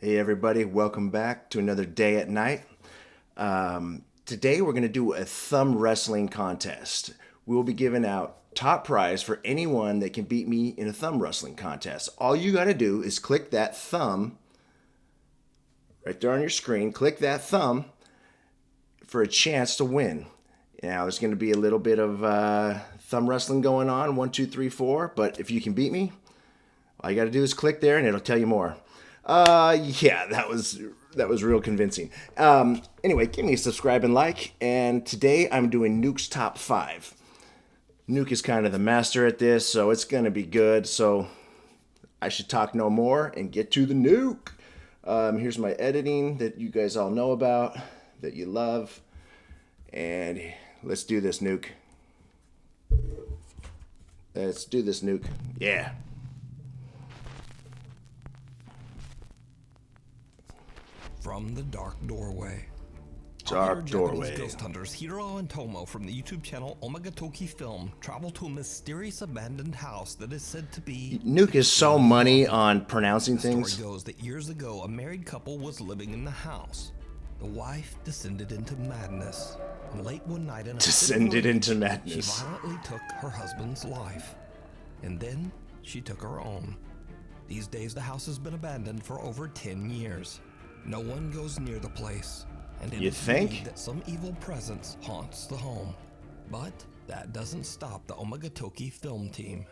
Hey everybody, welcome back to another day at night. Today we're going to do a thumb wrestling contest. We will be giving out top prize for anyone that can beat me in a thumb wrestling contest. All you got to do is click that thumb right there on your screen. Click that thumb for a chance to win. Now there's going to be a little bit of thumb wrestling going on, 1, 2, 3, 4. But if you can beat me, all you got to do is click there and it'll tell you more. Yeah, that was real convincing. Anyway, give me a subscribe and like. And today I'm doing Nuke's top 5. Nuke is kind of the master at this, so it's gonna be good. So I should talk no more and get to the Nuke. Here's my editing that you guys all know about, that you love, and let's do this, Nuke. Let's do this, Nuke. Yeah. From the dark doorway. Dark doorway. Japanese ghost hunters Hiro and Tomo from the YouTube channel Omagatoki Film travel to a mysterious abandoned house that is said to be... Nuke is so money on pronouncing The things. story goes that years ago, a married couple was living in the house. The wife descended into madness, and late one night in a Descended into she madness. violently took her husband's life, and then she took her own. These days, the house has been abandoned for over 10 years. No one goes near the place, and it You is think? believed that some evil presence haunts the home. But that doesn't stop the Omagatoki film team.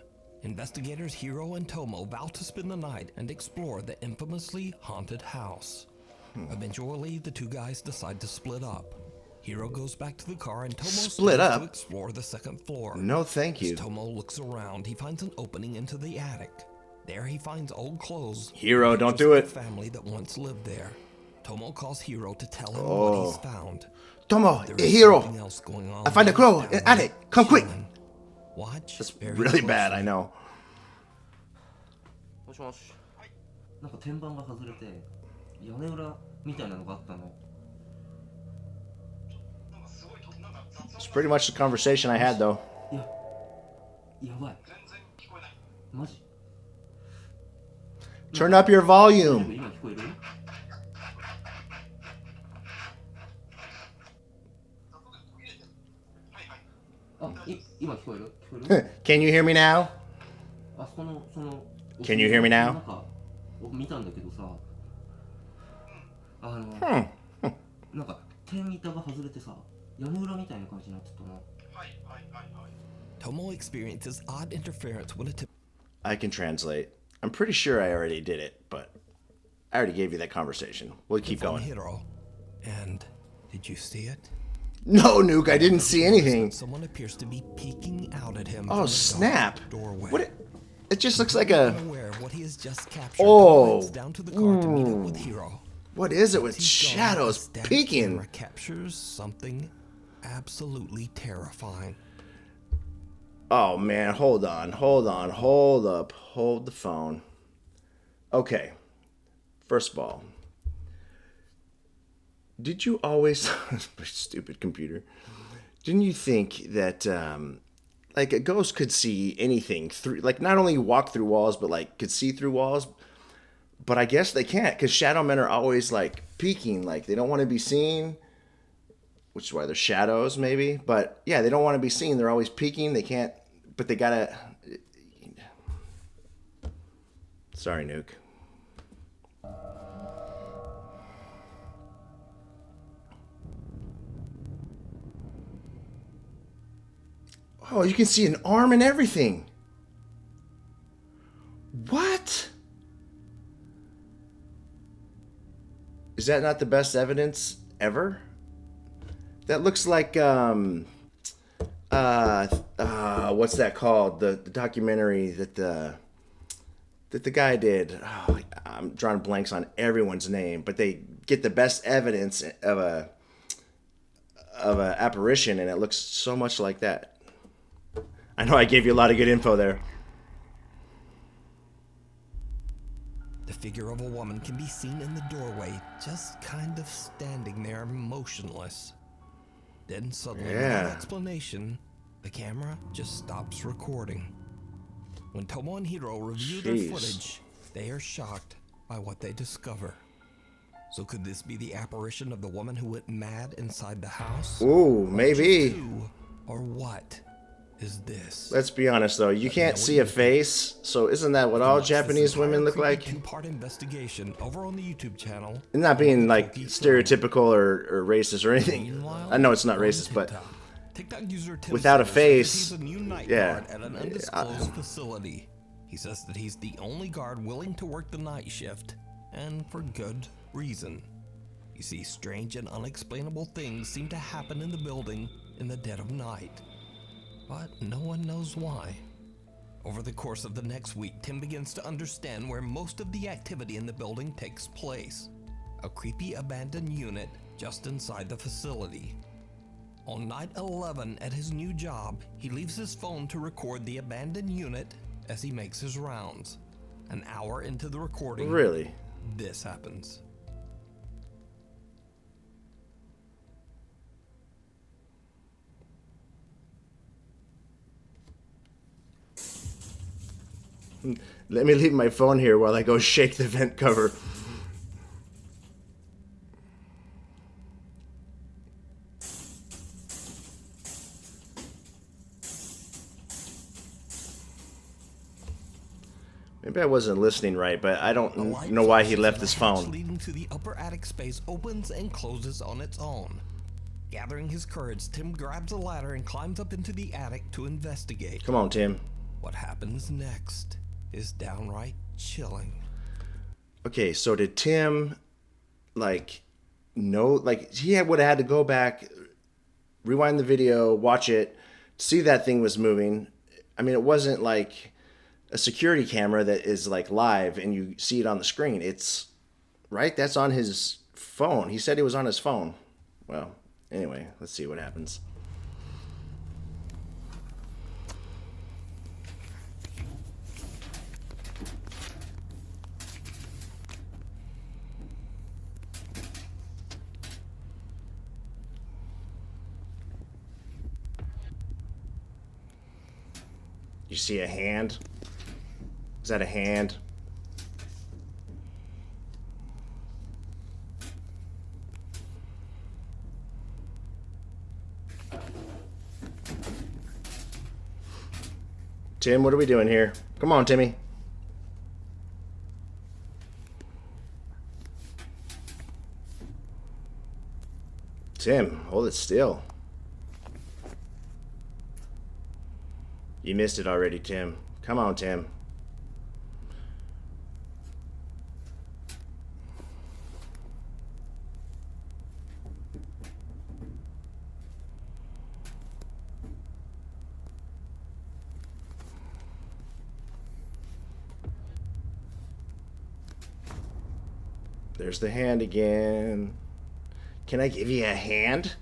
Investigators Hiro and Tomo vow to spend the night and explore the infamously haunted house. Eventually, the two guys decide to split up. Hiro goes back to the car and Tomo Split starts up? to explore the second floor. No, thank you. As Tomo looks around, he finds an opening into the attic. There he finds old clothes. Hiro, don't pictures do of it. the family that once lived there. Tomo calls Hiro to tell him Oh. what he's found. Tomo, There is Hiro, something else going on I find a crow in attic. Come quick. chilling. Watch. That's very really bad, closely. I know. もしもし。なんか天板が外れて屋根裏みたいなのがあったの。 It's pretty much the conversation I had, though. いや、やばい。マジ？ Turn up your volume. 今聞こえる？今聞こえる？聞こえる？ Can you hear me now? あそこのCan you hear me now? なんか見たんだけどさ、なんか天板が外れてさ、屋根裏みたいな感じになってたな。 Tomo experiences odd interference when a I can translate. I'm pretty sure I already did it, but I already gave you that conversation. We'll keep from going. Hiro. And did you see it? No, Nuke, I didn't see anything. Someone appears to be peeking out at him. Oh, from the snap. dark doorway. What? It just looks like a... Unaware of what he has just captured, Oh. Tomo heads down to the car to meet up with Hiro. What is it with He's gone, shadows the static peeking? camera captures something absolutely terrifying. Oh, man, hold on, hold up, hold the phone. Okay, first of all, did you always, stupid computer, didn't you think that, like, a ghost could see anything through, like, not only walk through walls, but, like, could see through walls? But I guess they can't, because shadow men are always, like, peeking, like, they don't want to be seen, which is why they're shadows, maybe. But, yeah, they don't want to be seen, they're always peeking, they can't, but they gotta... Sorry, Nuke. Oh, you can see an arm and everything. What? Is that not the best evidence ever? That looks like, what's that called? The documentary that the guy did. Oh, I'm drawing blanks on everyone's name, but they get the best evidence of a apparition, and it looks so much like that. I know I gave you a lot of good info there. The figure of a woman can be seen in the doorway, just kind of standing there motionless. Then suddenly, Yeah. without explanation, the camera just stops recording. When Tomo and Hiro review their Jeez. footage, they are shocked by what they discover. So could this be the apparition of the woman who went mad inside the house? Ooh, Or maybe. just who or what is this? Let's be honest though, you can't see a face, so isn't that what all Watch this Japanese entire women look creepy like? Two-part investigation over on the YouTube channel. And not being like Omagatoki stereotypical or racist or anything. Meanwhile, I know it's not on racist, but TikTok user Tim without a says that face, he's a new night yeah. guard at an undisclosed facility. He says that he's the only guard willing to work the night shift, and for good reason. You see, strange and unexplainable things seem to happen in the building in the dead of night, but no one knows why. Over the course of the next week, Tim begins to understand where most of the activity in the building takes place. A creepy abandoned unit just inside the facility. On night 11 at his new job, he leaves his phone to record the abandoned unit as he makes his rounds. An hour into the recording, really? this happens. Let me leave my phone here while I go shake the vent cover. Maybe I wasn't listening right, but I don't know why he left his phone. Leading to the upper attic space opens and closes on its own. Gathering his courage, Tim grabs a ladder and climbs up into the attic to investigate. Come on, Tim. What happens next is downright chilling. Okay, so did Tim, like, know, like, he would have had to go back, rewind the video, watch it, see that thing was moving. I mean, it wasn't like a security camera that is like live and you see it on the screen. It's right. That's on his phone. He said it was on his phone. Well, anyway, let's see what happens. You see a hand? Is that a hand? Tim, what are we doing here? Come on, Timmy. Tim, hold it still. You missed it already, Tim. Come on, Tim. There's the hand again. Can I give you a hand?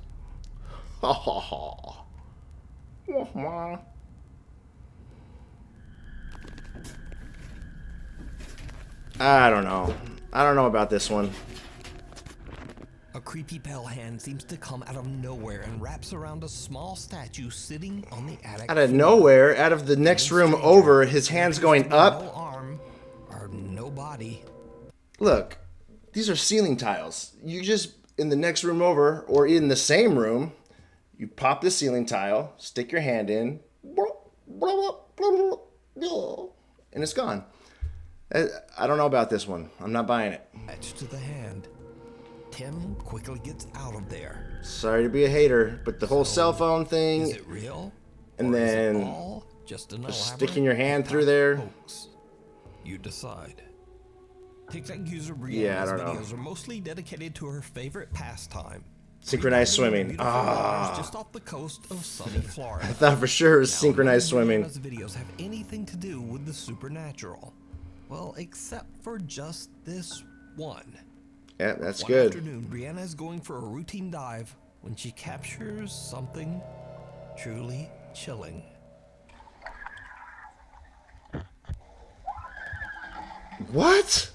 Ha ha ha. I don't know. I don't know about this one. A creepy pale hand seems to come out of nowhere and wraps around a small statue sitting on the attic Out of floor. nowhere, out of the next room over, his hand's going up. No arm or no body. Look, these are ceiling tiles. You just, in the next room over, or in the same room, you pop the ceiling tile, stick your hand in, and it's gone. I don't know about this one. I'm not buying it. Attached to the hand. Tim quickly gets out of there. Sorry to be a hater, but the whole cell phone thing, Is it real? and Or is it then all just an just elaborate sticking your hand through there. hoax? You decide. TikTok user Yeah, I Brianna's don't know. videos are mostly dedicated to her favorite pastime. Synchronized swimming. Beautiful waters just off the coast of sunny Florida. I thought for sure it was Now, synchronized none of swimming. Brianna's videos have anything to do with the supernatural. Well, except for just this one. Yeah, that's One good. afternoon, Brianna is going for a routine dive when she captures something truly chilling. What?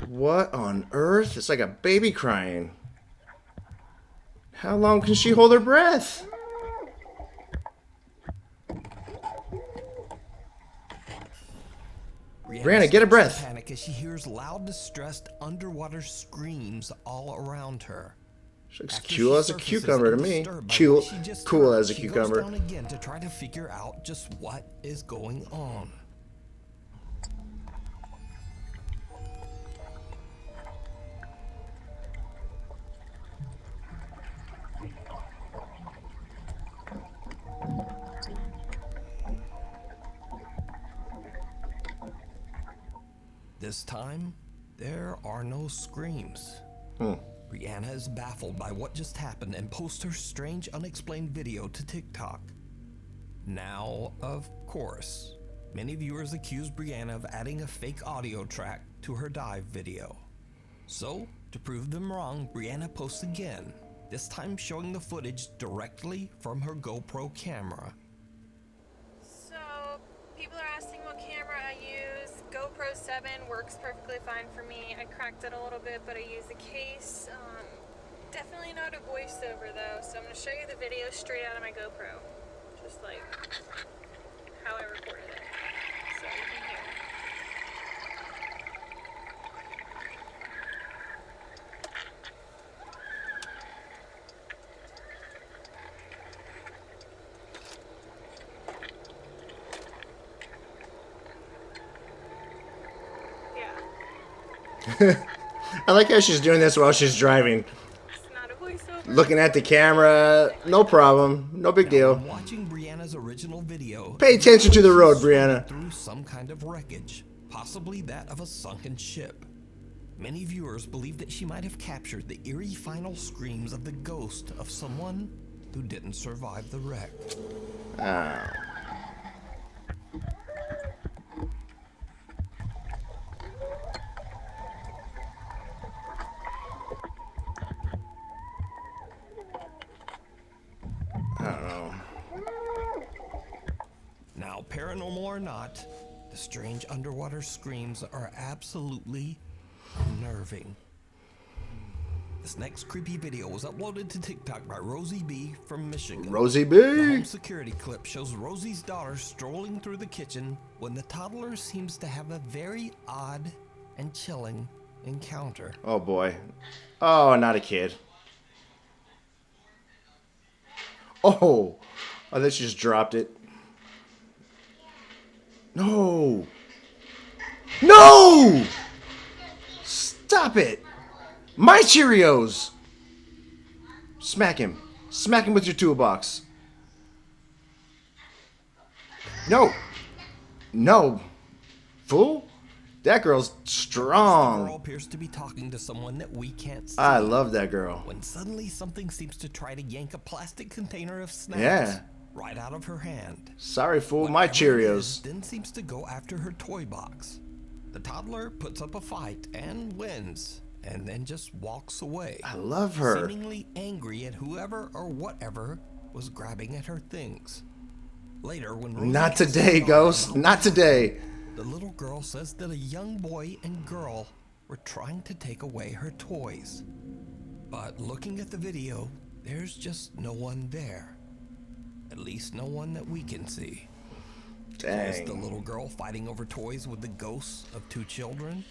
What on earth? It's like a baby crying. How long can she hold her breath? Brianna, get a breath. Panic as she hears loud, distressed underwater screams all around her. She looks cool as a cucumber to me. Cool as a cucumber. She goes down again to try to figure out just what is going on. This time, there are no screams. Brianna is baffled by what just happened and posts her strange, unexplained video to TikTok. Now, of course, many viewers accuse Brianna of adding a fake audio track to her dive video. So, to prove them wrong, Brianna posts again, this time showing the footage directly from her GoPro camera. So, people are asking what camera I use. GoPro 7 works perfectly fine for me. I cracked it a little bit, but I use the case. Definitely not a voiceover though, so I'm going to show you the video straight out of my GoPro. Just like how I recorded it. So you can hear. I like how she's doing this while she's driving. It's not a voiceover. Looking at the camera, no problem, no big deal. Watching Brianna's original video. Pay attention to the road, Brianna. Through some kind of wreckage, possibly that of a sunken ship. Many viewers believe that she might have captured the eerie final screams of the ghost of someone who didn't survive the wreck. Now, paranormal or not, the strange underwater screams are absolutely unnerving. This next creepy video was uploaded to TikTok by Rosie B from Michigan. Rosie The B. home security clip shows Rosie's daughter strolling through the kitchen when the toddler seems to have a very odd and chilling encounter. Oh boy. Oh, not a kid. Oh, I thought she just dropped it. No. No! Stop it. My Cheerios. Smack him. Smack him with your toolbox. No. No. Fool? That girl's strong. The girl appears to be talking to someone that we can't see. I love that girl. When suddenly something seems to try to yank a plastic container of snacks Yeah. right out of her hand. Sorry, fool. My Whatever it Cheerios. is, then seems to go after her toy box. The toddler puts up a fight and wins, and then just walks away. I love her. Seemingly angry at whoever or whatever was grabbing at her things. Later, when Rosie Not casts today, her Ghost. daughter Not today. the little girl says that a young boy and girl were trying to take away her toys. But looking at the video, there's just no one there. At least no one that we can see. Is the Dang. little girl fighting over toys with the ghosts of two children?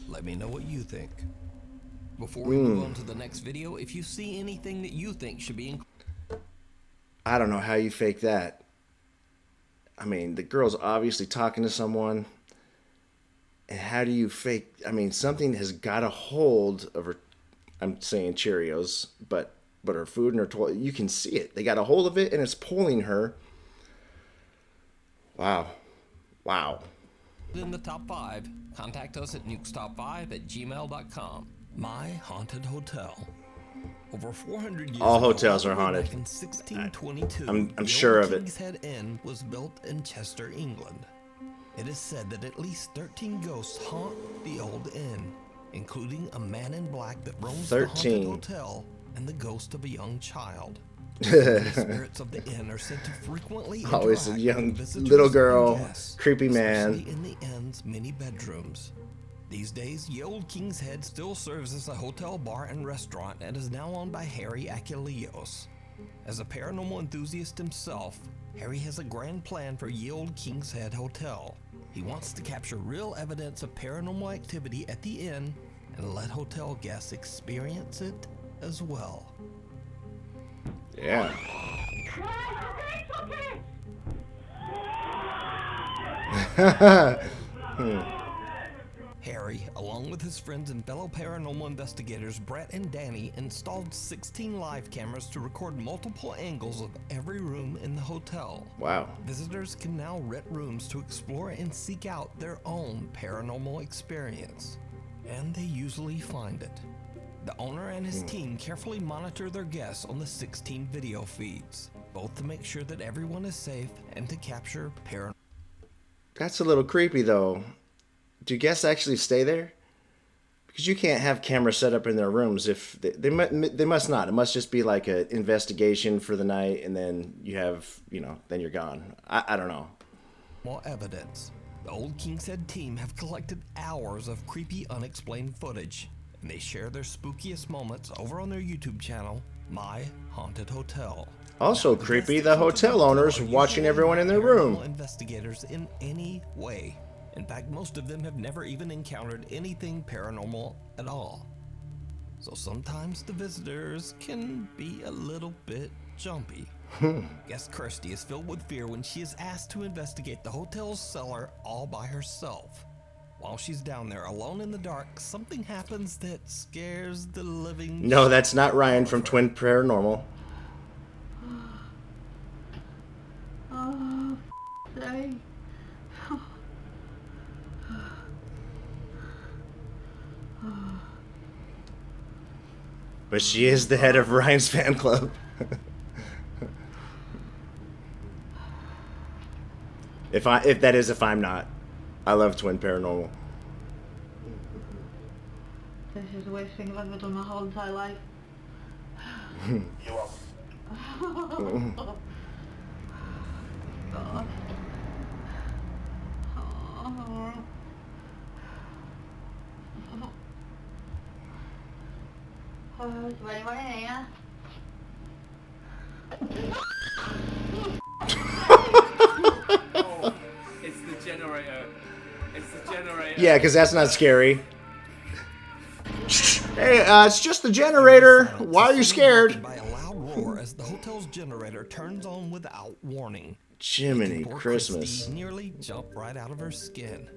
Let me know what you think. Before we move on to the next video, if you see anything that you think should be I don't know how you fake that. I mean, the girl's obviously talking to someone. And how do you fake? I mean, something has got a hold of her. I'm saying Cheerios, but her food and her toy. You can see it. They got a hold of it, and it's pulling her. Wow. Wow. in the top 5, contact us at nukestop5@gmail.com. My Haunted Hotel. Over 400 years All ago, hotels are probably haunted. back in 1622, I'm the sure old of it. King's Head Inn was built in Chester, England. It is said that at least 13 ghosts haunt the old inn, including a man in black that roams the haunted 13. hotel and the ghost of a young child. The spirits of the inn are said to frequently Always a interact young with visitors little and girl, guests, creepy man. especially in the inn's many bedrooms. These days, Ye Old King's Head still serves as a hotel, bar, and restaurant and is now owned by Harry Achilleos. As a paranormal enthusiast himself, Harry has a grand plan for Ye Old King's Head Hotel. He wants to capture real evidence of paranormal activity at the inn and let hotel guests experience it as well. Yeah. Harry, along with his friends and fellow paranormal investigators Brett and Danny, installed 16 live cameras to record multiple angles of every room in the hotel. Wow. Visitors can now rent rooms to explore and seek out their own paranormal experience. And they usually find it. The owner and his team carefully monitor their guests on the 16 video feeds, both to make sure that everyone is safe and to capture paranormal. That's a little creepy, though. Do guests actually stay there? Because you can't have cameras set up in their rooms if they must not. It must just be like an investigation for the night, and then you have, then you're gone. I don't know. More evidence. The Old King's Head team have collected hours of creepy, unexplained footage, and they share their spookiest moments over on their YouTube channel, My Haunted Hotel. Also creepy, the hotel owners watching everyone in their room. Investigators in any way. In fact, most of them have never even encountered anything paranormal at all. So sometimes the visitors can be a little bit jumpy. Guest Kirsty is filled with fear when she is asked to investigate the hotel's cellar all by herself. While she's down there alone in the dark, something happens that scares the living... No, that's not Ryan from Twin Paranormal. Oh, day. But she is the head of Ryan's fan club. If I'm not. I love Twin Paranormal. This is the worst thing I've ever done my whole entire life. You are. God. Is there anyone in here? Oh, it's the generator. It's the generator. Yeah, because that's not scary. Hey, it's just the generator. Why are you scared? By a loud roar as the hotel's generator turns on without warning. Jiminy Poor Christmas. Christy nearly jumped right out of her skin.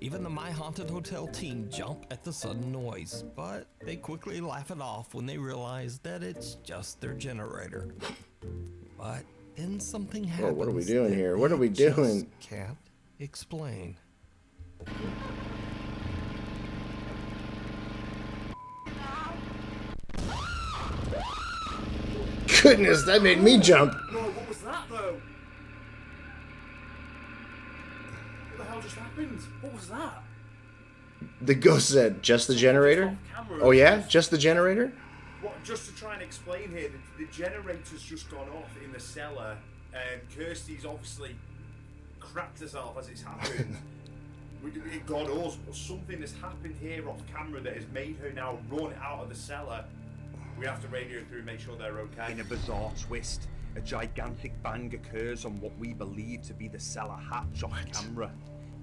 Even the My Haunted Hotel team jump at the sudden noise, but they quickly laugh it off when they realize that it's just their generator. But then something happens. Whoa, what are we doing that here? What are we they just doing? Can't explain. Goodness, that made me jump. Bro, what was that though? What the hell just happened? What was that? The ghost said, just the generator? Oh yeah? Just the generator? What? Just to try and explain here, the generator's just gone off in the cellar, and Kirsty's obviously crapped herself as it's happened. God knows, but something has happened here off camera that has made her now run out of the cellar. We have to radio through and make sure they're okay. In a bizarre twist, a gigantic bang occurs on what we believe to be the cellar hatch off camera,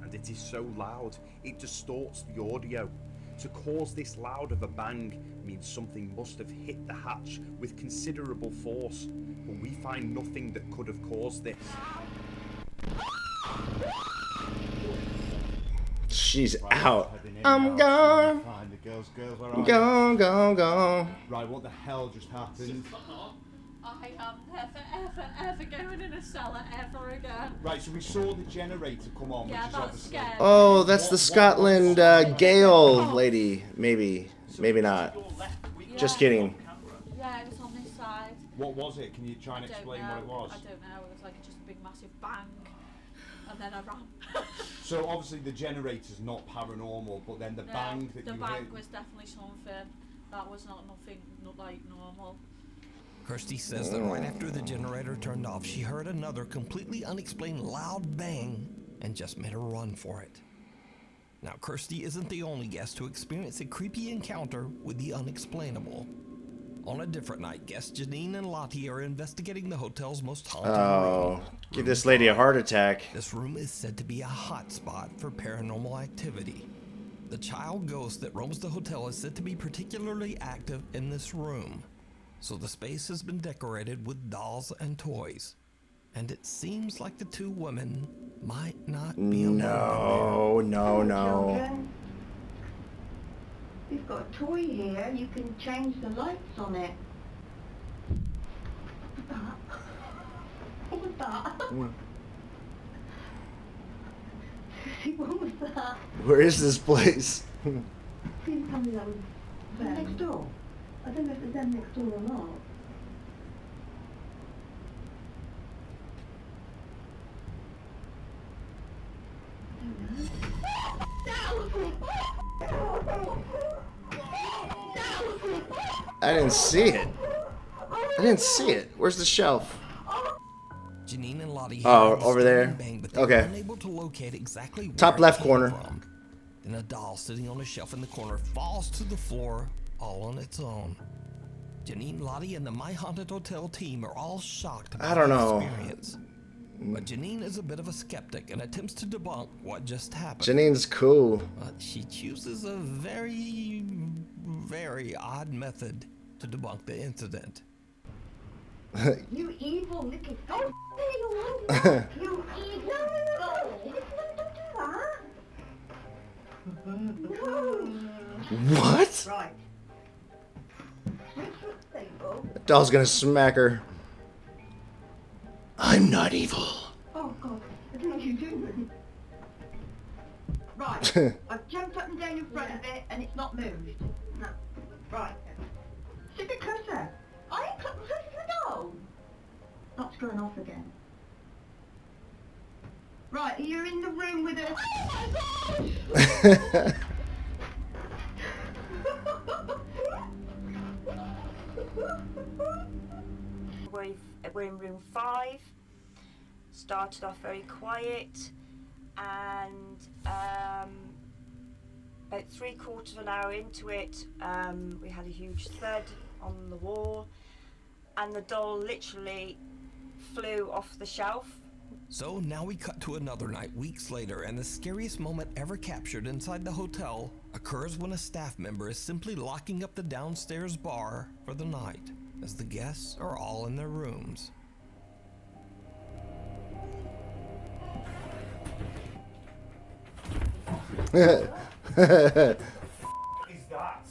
and it is so loud it distorts the audio. To cause this loud of a bang means something must have hit the hatch with considerable force, but we find nothing that could have caused this. She's out. I'm gone. The girls, where are you? Gone. Right, what the hell just happened? I am never going in a cellar ever again. Right, so we saw the generator come on, Yeah, which is that's obviously... scary. Oh, that's the Scotland Gale lady. Maybe not. Just kidding. Yeah, it was on this side. What was it? Can you try and I don't explain know. what it was? I don't know. It was like just a big massive bang. And then I ran. So obviously the generator's not paranormal, but then the bang that the you bang heard... was definitely something. That was not like normal. Kirsty says that right after the generator turned off, she heard another completely unexplained loud bang and just made a run for it. Now, Kirsty isn't the only guest to experience a creepy encounter with the unexplainable. On a different night, guests Janine and Lottie are investigating the hotel's most haunted room. Give this lady a heart attack. This room is said to be a hotspot for paranormal activity. The child ghost that roams the hotel is said to be particularly active in this room. So the space has been decorated with dolls and toys. And it seems like the two women might not be alone. No. Children, we've got a toy here. You can change the lights on it. What was that? What was that? Where is this place? Can you tell me that was them next door? I don't know if it's them next door or not. I didn't see it. Where's the shelf? Janine and Lottie hear Oh, the over there? bang, but they're Okay. unable to locate exactly where Top it left came corner. from. Then a doll sitting on a shelf in the corner falls to the floor all on its own. Janine, Lottie, and the My Haunted Hotel team are all shocked about I don't the know. experience. But Janine is a bit of a skeptic and attempts to debunk what just happened. Janine's cool. But she chooses a very, very odd method to debunk the incident. You evil little... Don't say you You evil... No, don't do that. No. What? Right. Switch foot table. That doll's gonna smack her. I'm not evil. Oh, God. I don't know what you're doing. Right. I've jumped up and down in front of it and it's not moved. No. Right. Sit a bit closer. I ain't close to the doll. That's going off again. Right, you're in the room with a... We're in room 5. Started off very quiet, and about 3/4 of an hour into it, we had a huge thud on the wall, and the doll literally flew off the shelf. So now we cut to another night, weeks later, and the scariest moment ever captured inside the hotel occurs when a staff member is simply locking up the downstairs bar for the night, as the guests are all in their rooms. Is that?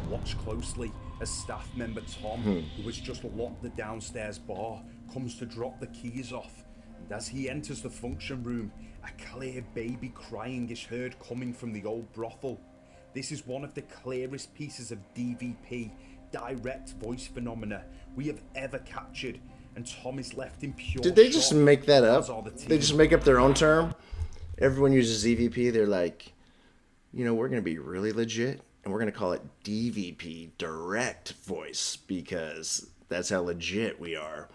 Watch closely as staff member Tom, who has just locked the downstairs bar, comes to drop the keys off. And as he enters the function room, a clear baby crying is heard coming from the old brothel. This is one of the clearest pieces of DVP, direct voice phenomena, we have ever captured, and Tom is left in pure Did they just shock, make that as up? are the team. They just make up their own term? Everyone uses EVP. They're like, you know, we're going to be really legit, and we're going to call it DVP, direct voice, because that's how legit we are.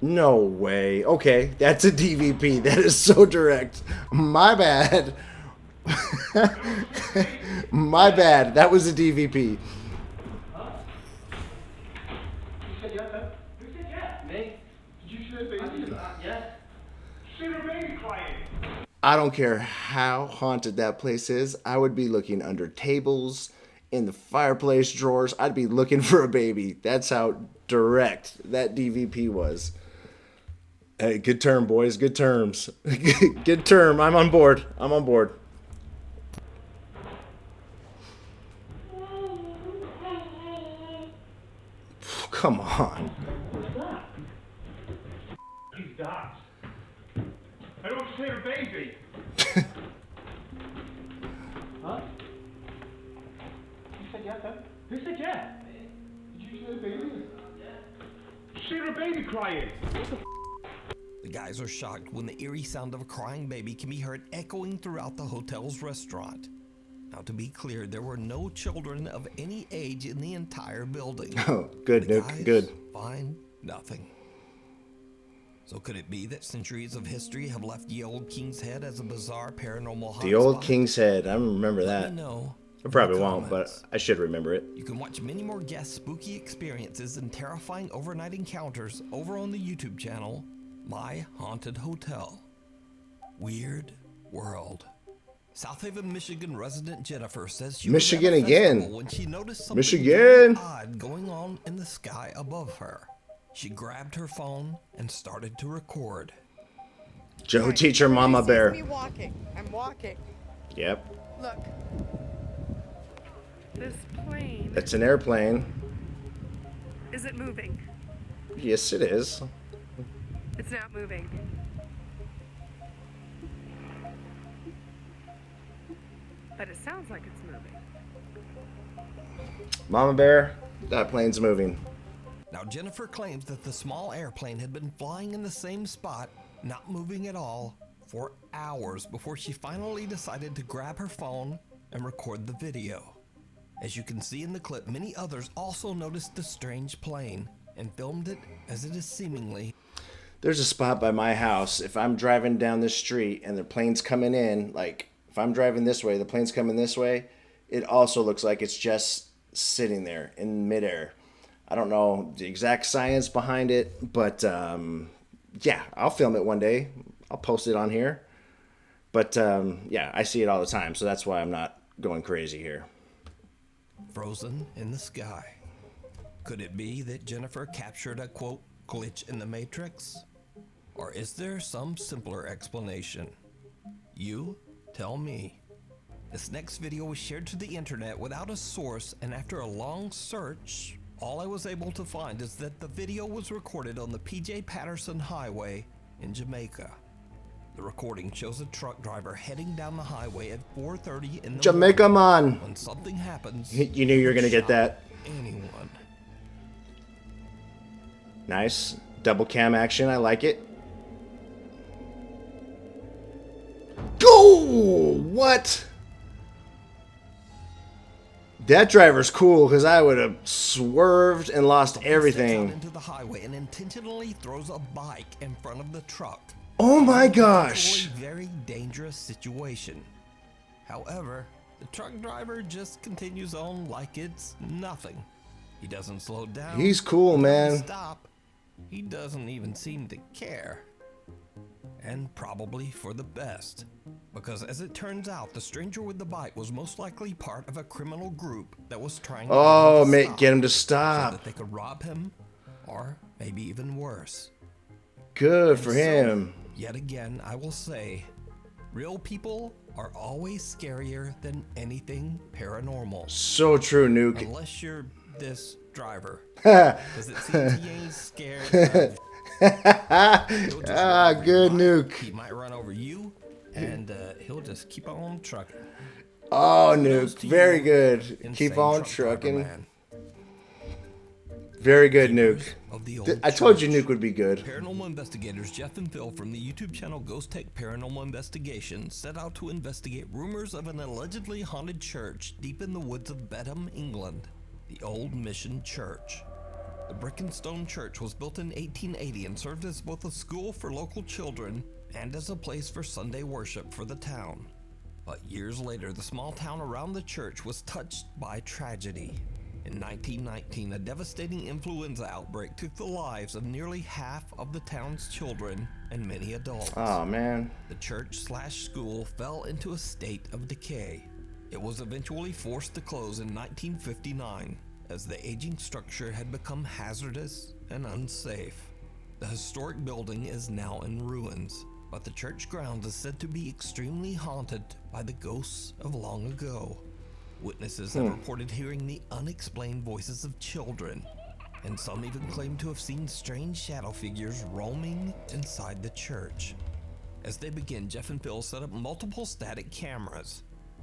No way. Okay, that's a DVP. That is so direct. My bad. My bad. That was a DVP. I don't care how haunted that place is. I would be looking under tables, in the fireplace drawers. I'd be looking for a baby. That's how direct that DVP was. Hey, good term, boys. Good terms. Good term. I'm on board. I'm on board. Come on. What's that? Who's that? I don't hear a baby. Huh? You said yes, huh? Who said yes? Did you hear a baby? Did you hear a baby crying? The guys are shocked when the eerie sound of a crying baby can be heard echoing throughout the hotel's restaurant. Now, to be clear, there were no children of any age in the entire building. Oh, good, The Nuke, guys good. find nothing. So could it be that centuries of history have left the old King's Head as a bizarre paranormal hotspot? The old King's Head. I remember Let that. me know I in probably the won't, but comments. I should remember it. You can watch many more guest spooky experiences and terrifying overnight encounters over on the YouTube channel, My Haunted Hotel. Weird World. South Haven, Michigan resident Jennifer says she Michigan was at a again. festival when she noticed something Michigan. very odd going on in the sky above her. She grabbed her phone and started to record. Joe teacher Mama Bear. Me walking. I'm walking. Yep. Look. This plane. That's an airplane. Is it moving? Yes, it is. It's not moving. But it sounds like it's moving. Mama Bear, that plane's moving. Now, Jennifer claims that the small airplane had been flying in the same spot, not moving at all, for hours before she finally decided to grab her phone and record the video. As you can see in the clip, many others also noticed the strange plane and filmed it as it is seemingly... There's a spot by my house. If I'm driving down the street and the plane's coming in, like if I'm driving this way, the plane's coming this way, it also looks like it's just sitting there in midair. I don't know the exact science behind it, but yeah, I'll film it one day. I'll post it on here. But yeah, I see it all the time, so that's why I'm not going crazy here. frozen in the sky. Could it be that Jennifer captured a, quote, glitch in the Matrix? Or is there some simpler explanation? You tell me. This next video was shared to the internet without a source, and after a long search, all I was able to find is that the video was recorded on the PJ Patterson Highway in Jamaica. The recording shows a truck driver heading down the highway at 4:30 in the Jamaica morning. man. When something happens, You knew you were gonna get that. anyone. Nice. Double cam action. I like it. Go! What? That driver's cool because I would have swerved and lost Someone steps out everything. into the highway and intentionally throws a bike in front of the truck. Oh my It's gosh. a very dangerous situation. However, the truck driver just continues on like it's nothing. He doesn't slow down. He's cool, He doesn't man. Stop. He doesn't even seem to care. And probably for the best. Because as it turns out, the stranger with the bike was most likely part of a criminal group that was trying to Oh, get him to get him to so stop. that they could rob him, or maybe even worse. Good for So, him. Yet again, I will say, real people are always scarier than anything paranormal. So true, Nuke. Unless you're this driver. Because it seems he ain't scared of... He'll just run over good your bike, Nuke. He might run over you, and he'll just keep on trucking. Oh, Kudos Nuke. to Very you, good. insane Keep on truck driver trucking. man. Very good, Nuke. Of the old I told you church. Nuke would be good. Paranormal investigators Jeff and Phil from the YouTube channel Ghost Tech Paranormal Investigation set out to investigate rumors of an allegedly haunted church deep in the woods of Bedham, England, the Old Mission Church. The brick and stone church was built in 1880 and served as both a school for local children and as a place for Sunday worship for the town. But years later, the small town around the church was touched by tragedy. In 1919, a devastating influenza outbreak took the lives of nearly half of the town's children and many adults. Oh, man. The church/school fell into a state of decay. It was eventually forced to close in 1959 as the aging structure had become hazardous and unsafe. The historic building is now in ruins, but the church grounds is said to be extremely haunted by the ghosts of long ago. Witnesses have reported hearing the unexplained voices of children, and some even claim to have seen strange shadow figures roaming inside the church. As they begin, Jeff and Phil set up multiple static cameras.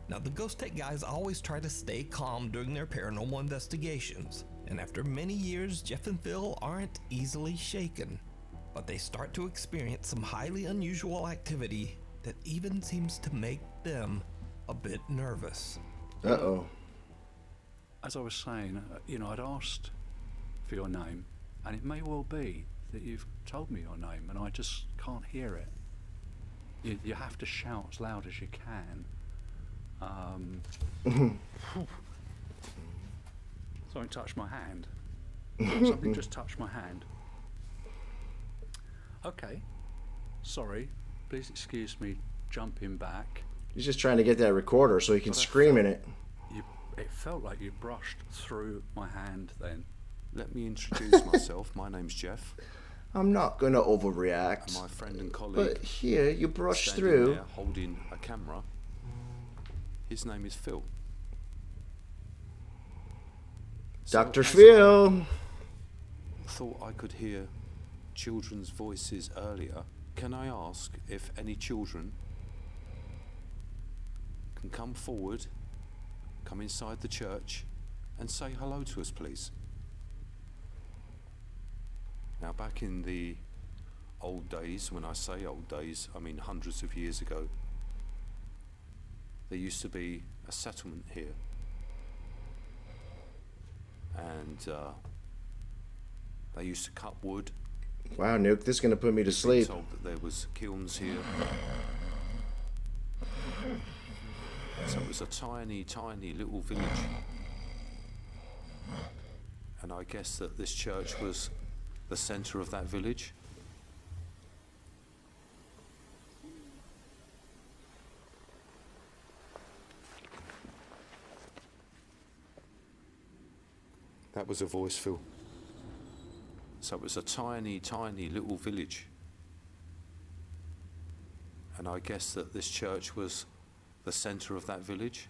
Now, the Ghost Tech guys always try to stay calm during their paranormal investigations, and after many years, Jeff and Phil aren't easily shaken. But they start to experience some highly unusual activity that even seems to make them a bit nervous. Uh-oh. As I was saying, you know, I'd asked for your name, and it may well be that you've told me your name, and I just can't hear it. You have to shout as loud as you can. Something touched my hand. Something just touched my hand. Okay. Sorry. Please excuse me jumping back. He's just trying to get that recorder so he can scream in it. It felt like you brushed through my hand then. Let me introduce myself. My name's Jeff. I'm not gonna overreact. And my friend and colleague. But here, you brushed standing through. there holding a camera. His name is Phil. Dr. Phil. I thought I could hear children's voices earlier. Can I ask if any children can come forward, come inside the church, and say hello to us, please? Now, back in the old days, when I say old days, I mean hundreds of years ago, there used to be a settlement here. And they used to cut wood. Wow, Nuke, this is gonna put me to sleep. Told that there was kilns here. So it was a tiny, tiny little village. And I guess that this church was the centre of that village. That was a voice, Phil. So it was a tiny, tiny little village. And I guess that this church was the centre of that village.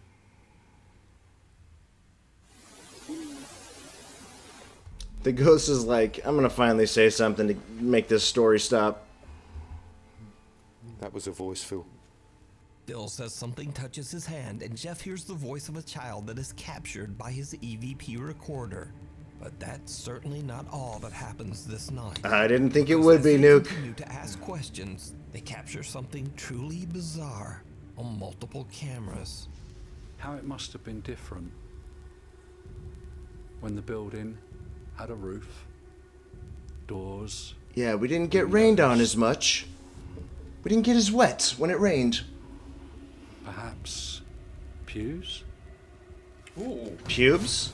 The ghost is like, I'm gonna finally say something to make this story stop. That was a voice, Phil. Phil says something touches his hand, and Jeff hears the voice of a child that is captured by his EVP recorder. But that's certainly not all that happens this night. I didn't think it would be, Nuke. Continue to ask questions. They capture something truly bizarre on multiple cameras. How it must have been different when the building had a roof, doors. Yeah, we didn't get rained on as much. We didn't get as wet when it rained. Perhaps pews? Ooh. Pubes?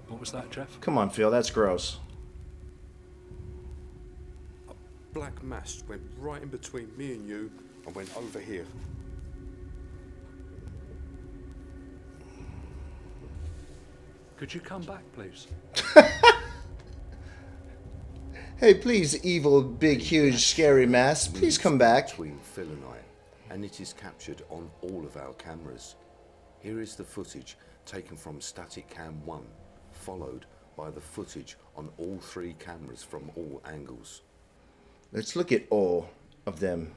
What was that, Jeff? Come on, Phil, that's gross. A black mass went right in between me and you and went over here. Could you come back, please? Hey, please, evil, big, huge, scary mass, please come back. Between Phil and I, and it is captured on all of our cameras. Here is the footage taken from static cam 1, followed by the footage on all 3 cameras from all angles. Let's look at all of them.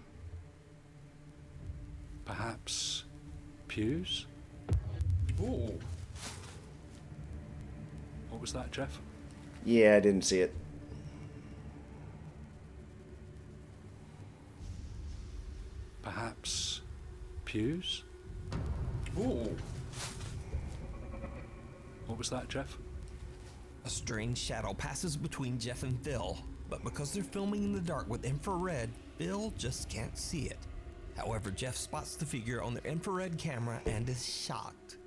Perhaps pews? Ooh. What was that, Jeff? Yeah, I didn't see it. Perhaps pews? Ooh. What was that, Jeff? A strange shadow passes between Jeff and Phil, but because they're filming in the dark with infrared, Phil just can't see it. However, Jeff spots the figure on their infrared camera and is shocked.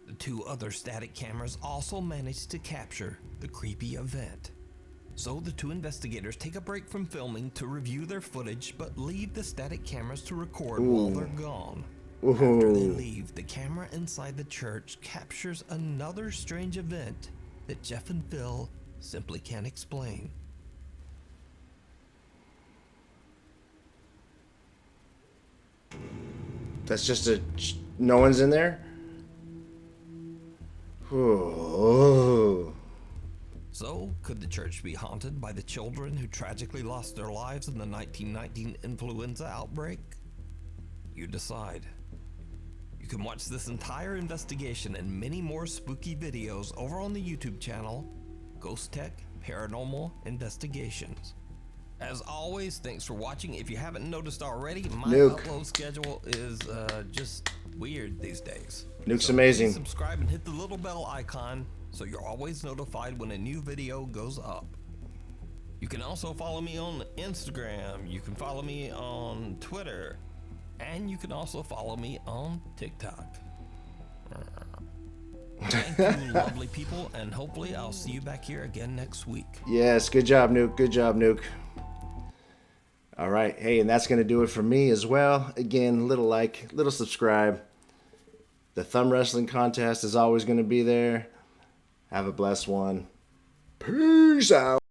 The 2 other static cameras also managed to capture the creepy event. So the 2 investigators take a break from filming to review their footage, but leave the static cameras to record while they're gone. After they leave, the camera inside the church captures another strange event that Jeff and Phil simply can't explain. That's just no one's in there? Ooh. So, could the church be haunted by the children who tragically lost their lives in the 1919 influenza outbreak? You decide. You can watch this entire investigation and many more spooky videos over on the YouTube channel, Ghost Tech Paranormal Investigations. As always, thanks for watching. If you haven't noticed already, my Nuke. upload schedule is just weird these days. Nuke's So amazing. please subscribe and hit the little bell icon so you're always notified when a new video goes up. You can also follow me on Instagram, you can follow me on Twitter, and you can also follow me on TikTok. Thank you, lovely people, and hopefully I'll see you back here again next week. Yes, good job, Nuke. Good job, Nuke. All right. Hey, and that's going to do it for me as well. Again, little like, little subscribe. The thumb wrestling contest is always going to be there. Have a blessed one. Peace out.